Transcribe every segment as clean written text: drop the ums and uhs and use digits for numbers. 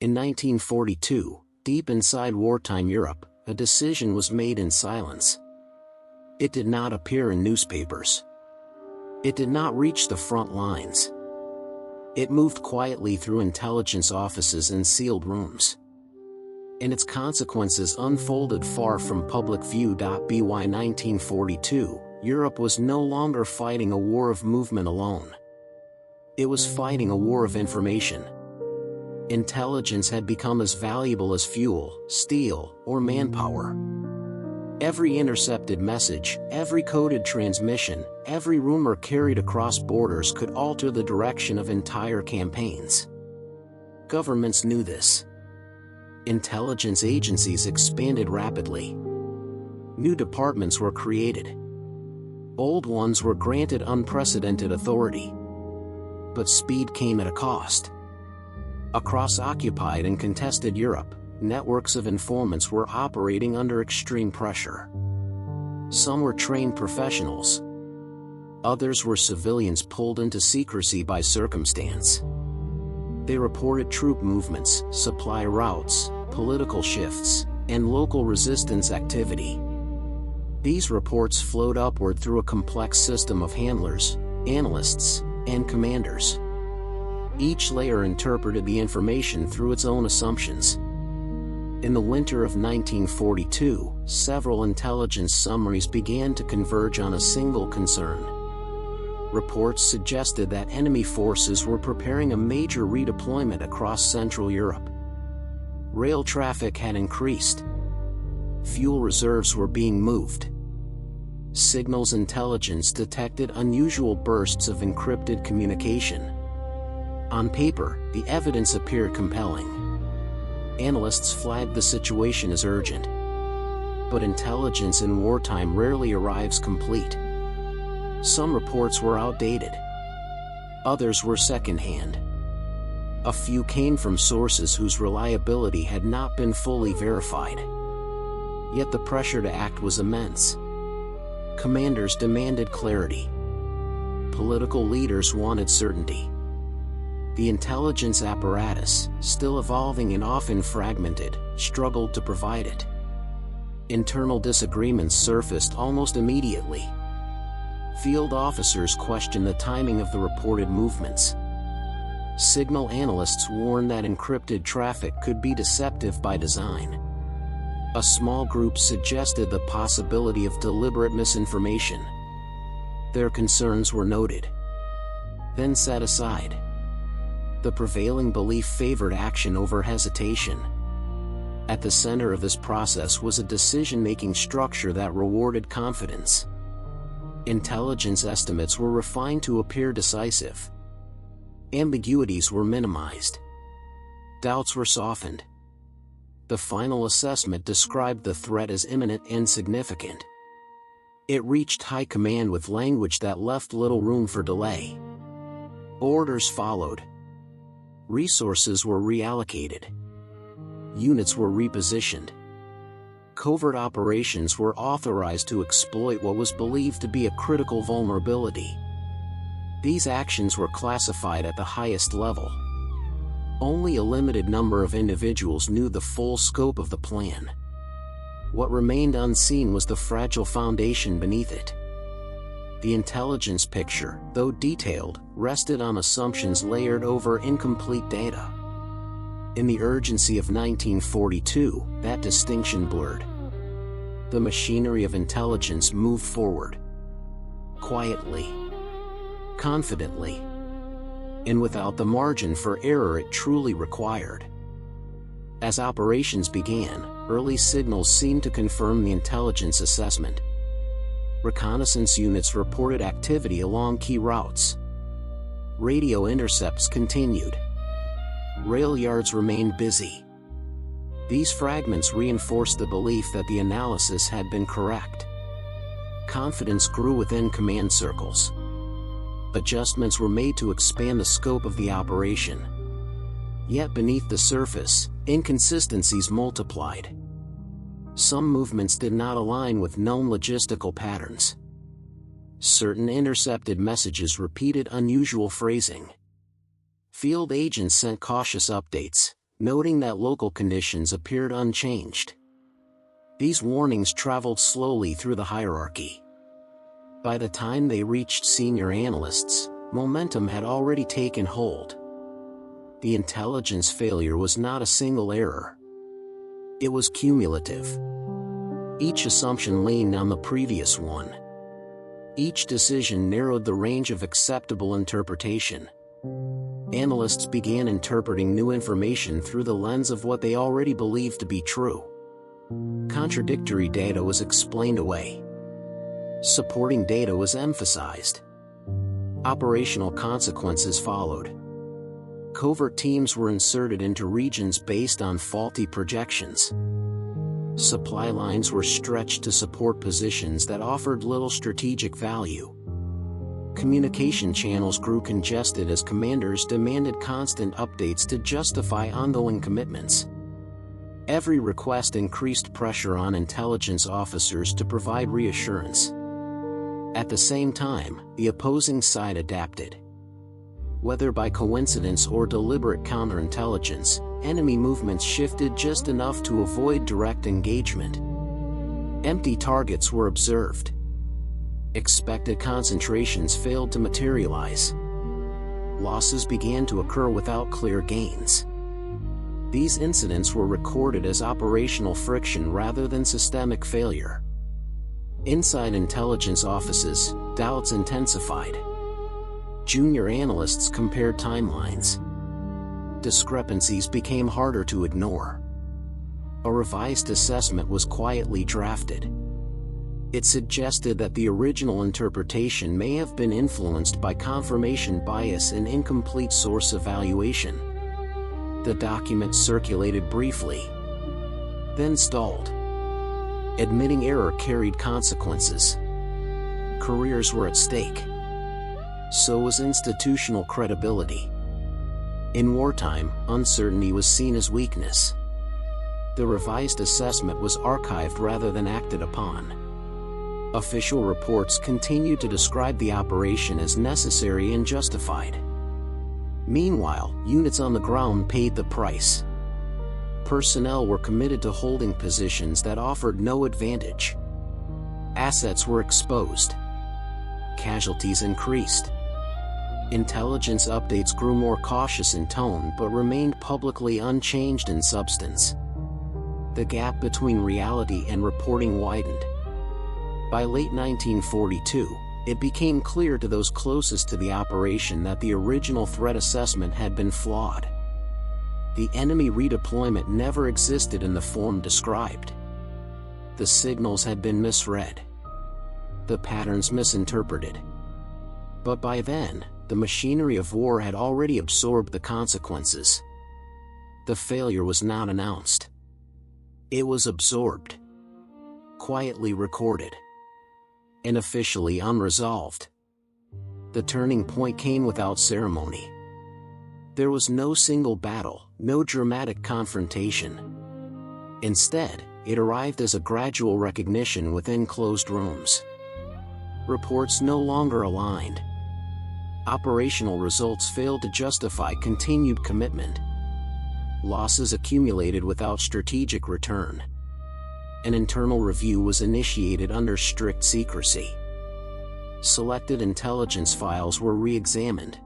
In 1942, deep inside wartime Europe, a decision was made in silence. It did not appear in newspapers. It did not reach the front lines. It moved quietly through intelligence offices and sealed rooms. And its consequences unfolded far from public view. By 1942, Europe was no longer fighting a war of movement alone. It was fighting a war of information. Intelligence had become as valuable as fuel, steel, or manpower. Every intercepted message, every coded transmission, every rumor carried across borders could alter the direction of entire campaigns. Governments knew this. Intelligence agencies expanded rapidly. New departments were created. Old ones were granted unprecedented authority. But speed came at a cost. Across occupied and contested Europe, networks of informants were operating under extreme pressure. Some were trained professionals. Others were civilians pulled into secrecy by circumstance. They reported troop movements, supply routes, political shifts, and local resistance activity. These reports flowed upward through a complex system of handlers, analysts, and commanders. Each layer interpreted the information through its own assumptions. In the winter of 1942, several intelligence summaries began to converge on a single concern. Reports suggested that enemy forces were preparing a major redeployment across Central Europe. Rail traffic had increased. Fuel reserves were being moved. Signals intelligence detected unusual bursts of encrypted communication. On paper, the evidence appeared compelling. Analysts flagged the situation as urgent. But intelligence in wartime rarely arrives complete. Some reports were outdated. Others were secondhand. A few came from sources whose reliability had not been fully verified. Yet the pressure to act was immense. Commanders demanded clarity. Political leaders wanted certainty. The intelligence apparatus, still evolving and often fragmented, struggled to provide it. Internal disagreements surfaced almost immediately. Field officers questioned the timing of the reported movements. Signal analysts warned that encrypted traffic could be deceptive by design. A small group suggested the possibility of deliberate misinformation. Their concerns were noted, then set aside. The prevailing belief favored action over hesitation. At the center of this process was a decision-making structure that rewarded confidence. Intelligence estimates were refined to appear decisive. Ambiguities were minimized. Doubts were softened. The final assessment described the threat as imminent and significant. It reached high command with language that left little room for delay. Orders followed. Resources were reallocated. Units were repositioned. Covert operations were authorized to exploit what was believed to be a critical vulnerability. These actions were classified at the highest level. Only a limited number of individuals knew the full scope of the plan. What remained unseen was the fragile foundation beneath it. The intelligence picture, though detailed, rested on assumptions layered over incomplete data. In the urgency of 1942, that distinction blurred. The machinery of intelligence moved forward. Quietly. Confidently. And without the margin for error it truly required. As operations began, early signals seemed to confirm the intelligence assessment. Reconnaissance units reported activity along key routes. Radio intercepts continued. Rail yards remained busy. These fragments reinforced the belief that the analysis had been correct. Confidence grew within command circles. Adjustments were made to expand the scope of the operation. Yet beneath the surface, inconsistencies multiplied. Some movements did not align with known logistical patterns. Certain intercepted messages repeated unusual phrasing. Field agents sent cautious updates, noting that local conditions appeared unchanged. These warnings traveled slowly through the hierarchy. By the time they reached senior analysts, momentum had already taken hold. The intelligence failure was not a single error. It was cumulative. Each assumption leaned on the previous one. Each decision narrowed the range of acceptable interpretation. Analysts began interpreting new information through the lens of what they already believed to be true. Contradictory data was explained away. Supporting data was emphasized. Operational consequences followed. Covert teams were inserted into regions based on faulty projections. Supply lines were stretched to support positions that offered little strategic value. Communication channels grew congested as commanders demanded constant updates to justify ongoing commitments. Every request increased pressure on intelligence officers to provide reassurance. At the same time, the opposing side adapted. Whether by coincidence or deliberate counterintelligence, enemy movements shifted just enough to avoid direct engagement. Empty targets were observed. Expected concentrations failed to materialize. Losses began to occur without clear gains. These incidents were recorded as operational friction rather than systemic failure. Inside intelligence offices, doubts intensified. Junior analysts compared timelines. Discrepancies became harder to ignore. A revised assessment was quietly drafted. It suggested that the original interpretation may have been influenced by confirmation bias and incomplete source evaluation. The document circulated briefly, then stalled. Admitting error carried consequences. Careers were at stake. So was institutional credibility. In wartime, uncertainty was seen as weakness. The revised assessment was archived rather than acted upon. Official reports continued to describe the operation as necessary and justified. Meanwhile, units on the ground paid the price. Personnel were committed to holding positions that offered no advantage. Assets were exposed. Casualties increased. Intelligence updates grew more cautious in tone but remained publicly unchanged in substance. The gap between reality and reporting widened. By late 1942, it became clear to those closest to the operation that the original threat assessment had been flawed. The enemy redeployment never existed in the form described. The signals had been misread. The patterns misinterpreted. But by then, the machinery of war had already absorbed the consequences. The failure was not announced. It was absorbed. Quietly recorded. And officially unresolved. The turning point came without ceremony. There was no single battle, no dramatic confrontation. Instead, it arrived as a gradual recognition within closed rooms. Reports no longer aligned. Operational results failed to justify continued commitment. Losses accumulated without strategic return. An internal review was initiated under strict secrecy. Selected intelligence files were re-examined.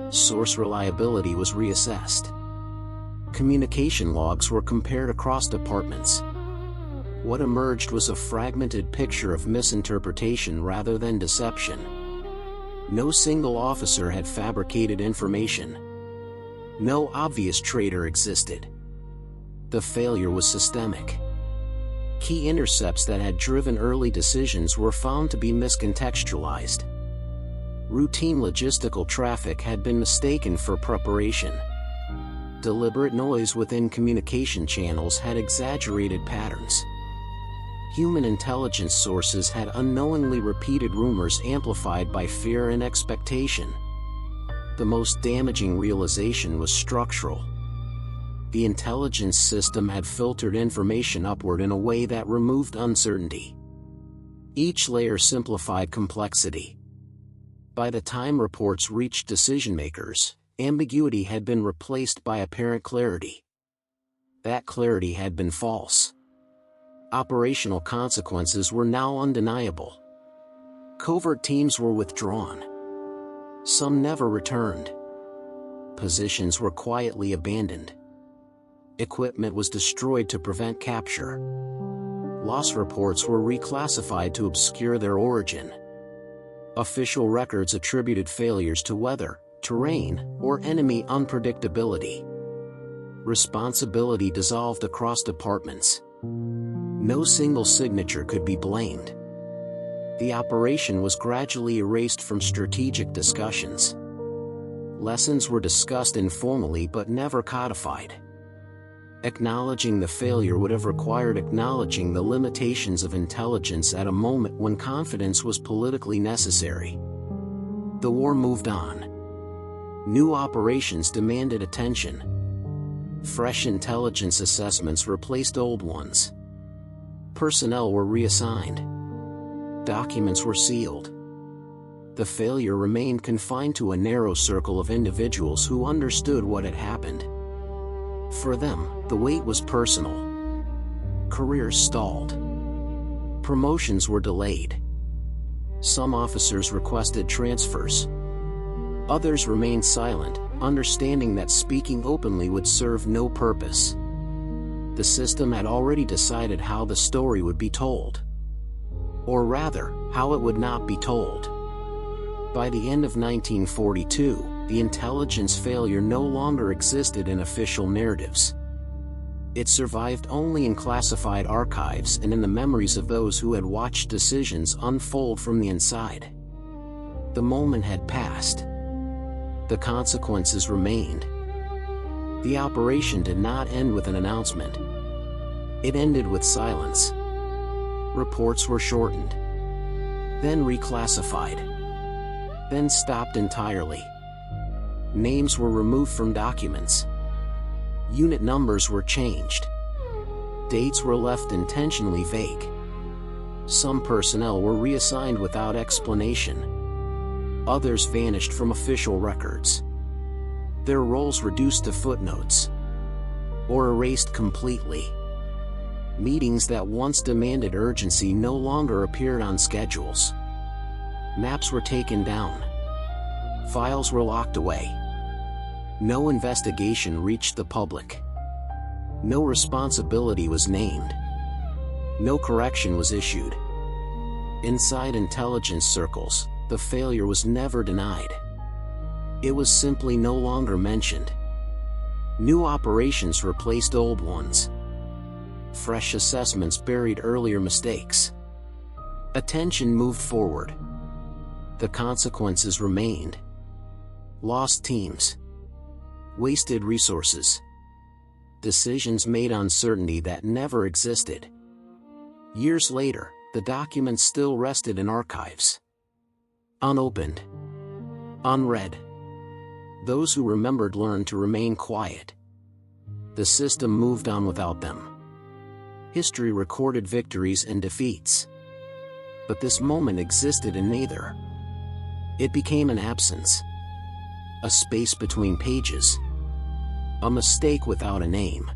Source reliability was reassessed. Communication logs were compared across departments. What emerged was a fragmented picture of misinterpretation rather than deception. No single officer had fabricated information. No obvious traitor existed. The failure was systemic. Key intercepts that had driven early decisions were found to be miscontextualized. Routine logistical traffic had been mistaken for preparation. Deliberate noise within communication channels had exaggerated patterns. Human intelligence sources had unknowingly repeated rumors amplified by fear and expectation. The most damaging realization was structural. The intelligence system had filtered information upward in a way that removed uncertainty. Each layer simplified complexity. By the time reports reached decision-makers, Ambiguity had been replaced by apparent clarity. That clarity had been false. Operational consequences were now undeniable. Covert teams were withdrawn. Some never returned. Positions were quietly abandoned. Equipment was destroyed to prevent capture. Loss reports were reclassified to obscure their origin. Official records attributed failures to weather, terrain, or enemy unpredictability. Responsibility dissolved across departments. No single signature could be blamed. The operation was gradually erased from strategic discussions. Lessons were discussed informally but never codified. Acknowledging the failure would have required acknowledging the limitations of intelligence at a moment when confidence was politically necessary. The war moved on. New operations demanded attention. Fresh intelligence assessments replaced old ones. Personnel were reassigned. Documents were sealed. The failure remained confined to a narrow circle of individuals who understood what had happened. For them, the weight was personal. Careers stalled. Promotions were delayed. Some officers requested transfers. Others remained silent, understanding that speaking openly would serve no purpose. The system had already decided how the story would be told. Or rather, how it would not be told. By the end of 1942, the intelligence failure no longer existed in official narratives. It survived only in classified archives and in the memories of those who had watched decisions unfold from the inside. The moment had passed. The consequences remained. The operation did not end with an announcement. It ended with silence. Reports were shortened, then reclassified, then stopped entirely. Names were removed from documents. Unit numbers were changed. Dates were left intentionally vague. Some personnel were reassigned without explanation. Others vanished from official records. Their roles reduced to footnotes, or erased completely. Meetings that once demanded urgency no longer appeared on schedules. Maps were taken down. Files were locked away. No investigation reached the public. No responsibility was named. No correction was issued. Inside intelligence circles, the failure was never denied. It was simply no longer mentioned. New operations replaced old ones. Fresh assessments buried earlier mistakes. Attention moved forward. The consequences remained. Lost teams. Wasted resources. Decisions made on certainty that never existed. Years later, the documents still rested in archives. Unopened. Unread. Those who remembered learned to remain quiet. The system moved on without them. History recorded victories and defeats. But this moment existed in neither. It became an absence. A space between pages. A mistake without a name.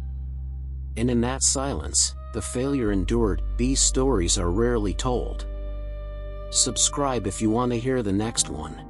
And in that silence, the failure endured. These stories are rarely told. Subscribe if you want to hear the next one.